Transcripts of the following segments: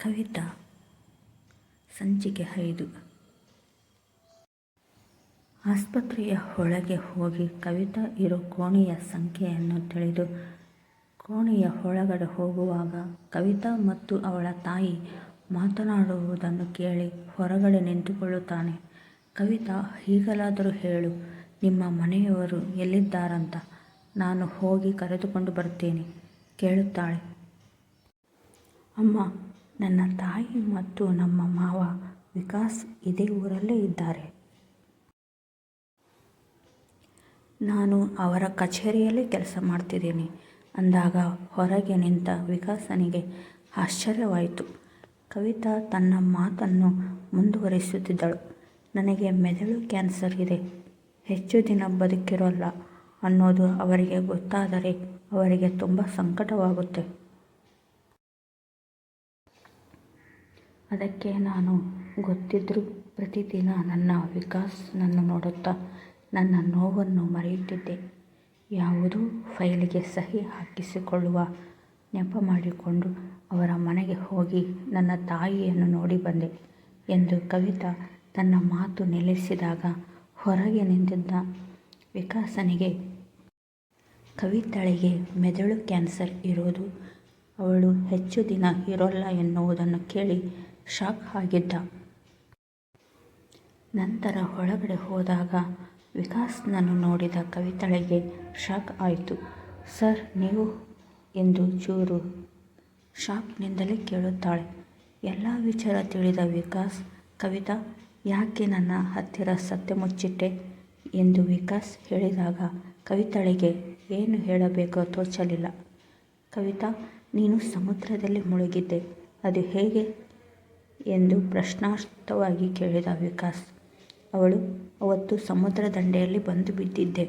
ಕವಿತಾ ಸಂಚಿಕೆ 5. ಆಸ್ಪತ್ರೆಯ ಒಳಗೆ ಹೋಗಿ ಕವಿತಾ ಇರೋ ಕೋಣೆಯ ಸಂಖ್ಯೆಯನ್ನು ತಿಳಿದು ಕೋಣೆಯ ಒಳಗಡೆ ಹೋಗುವಾಗ ಕವಿತಾ ಮತ್ತು ಅವಳ ತಾಯಿ ಮಾತನಾಡುವುದನ್ನು ಕೇಳಿ ಹೊರಗಡೆ ನಿಂತುಕೊಳ್ಳುತ್ತಾನೆ. ಕವಿತಾ, ಈಗಲಾದರೂ ಹೇಳು, ನಿಮ್ಮ ಮನೆಯವರು ಎಲ್ಲಿದ್ದಾರಂತ, ನಾನು ಹೋಗಿ ಕರೆದುಕೊಂಡು ಬರುತ್ತೇನೆ ಕೇಳುತ್ತಾಳೆ. ಅಮ್ಮ, ನನ್ನ ತಾಯಿ ಮತ್ತು ನಮ್ಮ ಮಾವ ವಿಕಾಸ್ ಇದೇ ಊರಲ್ಲೇ ಇದ್ದಾರೆ. ನಾನು ಅವರ ಕಚೇರಿಯಲ್ಲೇ ಕೆಲಸ ಮಾಡ್ತಿದ್ದೀನಿ ಅಂದಾಗ ಹೊರಗೆ ನಿಂತ ವಿಕಾಸನಿಗೆ ಆಶ್ಚರ್ಯವಾಯಿತು. ಕವಿತಾ ತನ್ನ ಮಾತನ್ನು ಮುಂದುವರಿಸುತ್ತಿದ್ದಳು. ನನಗೆ ಮೆದುಳು ಕ್ಯಾನ್ಸರ್ ಇದೆ, ಹೆಚ್ಚು ದಿನ ಬದುಕಿರೋಲ್ಲ ಅನ್ನೋದು ಅವರಿಗೆ ಗೊತ್ತಾದರೆ ಅವರಿಗೆ ತುಂಬ ಸಂಕಟವಾಗುತ್ತೆ. ಅದಕ್ಕೆ ನಾನು ಗೊತ್ತಿದ್ರೂ ಪ್ರತಿದಿನ ನನ್ನ ವಿಕಾಸ್ನನ್ನು ನೋಡುತ್ತಾ ನನ್ನ ನೋವನ್ನು ಮರೆಯುತ್ತಿದ್ದೆ. ಯಾವುದೋ ಫೈಲಿಗೆ ಸಹಿ ಹಾಕಿಸಿಕೊಳ್ಳುವ ನೆಪ ಮಾಡಿಕೊಂಡು ಅವರ ಮನೆಗೆ ಹೋಗಿ ನನ್ನ ತಾಯಿಯನ್ನು ನೋಡಿ ಬಂದೆ ಎಂದು ಕವಿತಾ ತನ್ನ ಮಾತು ನಿಲ್ಲಿಸಿದಾಗ ಹೊರಗೆ ನಿಂತಿದ್ದ ವಿಕಾಸನಿಗೆ ಕವಿತಾಳಿಗೆ ಮೆದುಳು ಕ್ಯಾನ್ಸರ್ ಇರೋದು, ಅವಳು ಹೆಚ್ಚು ದಿನ ಇರೋಲ್ಲ ಎನ್ನುವುದನ್ನು ಕೇಳಿ ಶಾಕ್ ಆಗಿದ್ದ. ನಂತರ ಒಳಗಡೆ ಹೋದಾಗ ವಿಕಾಸ್ನನ್ನು ನೋಡಿದ ಕವಿತಾಳಿಗೆ ಶಾಕ್ ಆಯಿತು. ಸರ್, ನೀವು ಎಂದು ಚೂರು ಶಾಕ್ನಿಂದಲೇ ಕೇಳುತ್ತಾಳೆ. ಎಲ್ಲ ವಿಚಾರ ತಿಳಿದ ವಿಕಾಸ್, ಕವಿತಾ, ಯಾಕೆ ನನ್ನ ಹತ್ತಿರ ಸತ್ಯ ಮುಚ್ಚಿಟ್ಟೆ ಎಂದು ವಿಕಾಸ್ ಹೇಳಿದಾಗ ಕವಿತಾಳಿಗೆ ಏನು ಹೇಳಬೇಕೋ ತೋಚಲಿಲ್ಲ. ಕವಿತಾ, ನೀನು ಸಮುದ್ರದಲ್ಲಿ ಮುಳುಗಿದ್ದೆ, ಅದು ಹೇಗೆ ಎಂದು ಪ್ರಶ್ನಾರ್ಥವಾಗಿ ಕೇಳಿದ ವಿಕಾಸ್. ಅವಳು, ಅವತ್ತು ಸಮುದ್ರ ದಂಡೆಯಲ್ಲಿ ಬಂದು ಬಿದ್ದಿದ್ದೆ.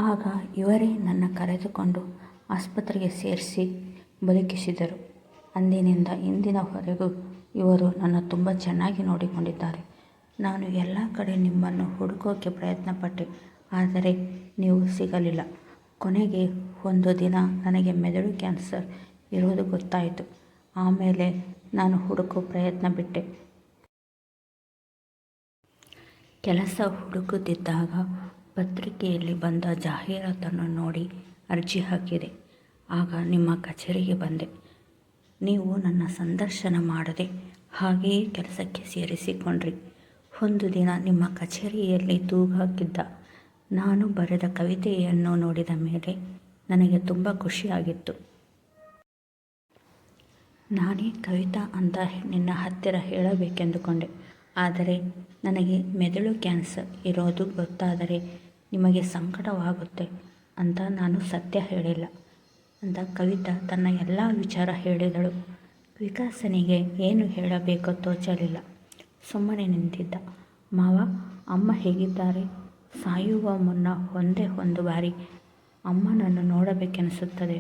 ಆಗ ಇವರೇ ನನ್ನ ಕರೆದುಕೊಂಡು ಆಸ್ಪತ್ರೆಗೆ ಸೇರಿಸಿ ಬದುಕಿಸಿದರು. ಅಂದಿನಿಂದ ಇಂದಿನವರೆಗೂ ಇವರು ನನ್ನ ತುಂಬ ಚೆನ್ನಾಗಿ ನೋಡಿಕೊಂಡಿದ್ದಾರೆ. ನಾನು ಎಲ್ಲ ಕಡೆ ನಿಮ್ಮನ್ನು ಹುಡುಕೋಕೆ ಪ್ರಯತ್ನಪಟ್ಟೆ, ಆದರೆ ನೀವು ಸಿಗಲಿಲ್ಲ. ಕೊನೆಗೆ ಒಂದು ದಿನ ನನಗೆ ಮೆದುಳು ಕ್ಯಾನ್ಸರ್ ಇರೋದು ಗೊತ್ತಾಯಿತು. ಆಮೇಲೆ ನಾನು ಹುಡುಕೋ ಪ್ರಯತ್ನ ಬಿಟ್ಟೆ. ಕೆಲಸ ಹುಡುಕುತ್ತಿದ್ದಾಗ ಪತ್ರಿಕೆಯಲ್ಲಿ ಬಂದ ಜಾಹೀರಾತನ್ನು ನೋಡಿ ಅರ್ಜಿ ಹಾಕಿದೆ. ಆಗ ನಿಮ್ಮ ಕಚೇರಿಗೆ ಬಂದೆ. ನೀವು ನನ್ನ ಸಂದರ್ಶನ ಮಾಡದೆ ಹಾಗೆಯೇ ಕೆಲಸಕ್ಕೆ ಸೇರಿಸಿಕೊಂಡ್ರಿ. ಒಂದು ದಿನ ನಿಮ್ಮ ಕಚೇರಿಯಲ್ಲಿ ತೂಗಾಕಿದ್ದ ನಾನು ಬರೆದ ಕವಿತೆಯನ್ನು ನೋಡಿದ ಮೇಲೆ ನನಗೆ ತುಂಬ ಖುಷಿಯಾಗಿತ್ತು. ನಾನೇ ಕವಿತಾ ಅಂತ ನಿನ್ನ ಹತ್ತಿರ ಹೇಳಬೇಕೆಂದುಕೊಂಡೆ, ಆದರೆ ನನಗೆ ಮೆದುಳು ಕ್ಯಾನ್ಸರ್ ಇರೋದು ಗೊತ್ತಾದರೆ ನಿಮಗೆ ಸಂಕಟವಾಗುತ್ತೆ ಅಂತ ನಾನು ಸತ್ಯ ಹೇಳಿಲ್ಲ ಅಂತ ಕವಿತಾ ತನ್ನ ಎಲ್ಲ ವಿಚಾರ ಹೇಳಿದಳು. ವಿಕಾಸನಿಗೆ ಏನು ಹೇಳಬೇಕೋ ತೋಚಲಿಲ್ಲ. ಸುಮ್ಮನೆ ನಿಂತಿದ್ದ. ಮಾವ, ಅಮ್ಮ ಹೇಗಿದ್ದಾರೆ? ಸಾಯುವ ಮುನ್ನ ಒಂದೇ ಒಂದು ಬಾರಿ ಅಮ್ಮನನ್ನು ನೋಡಬೇಕೆನಿಸುತ್ತದೆ.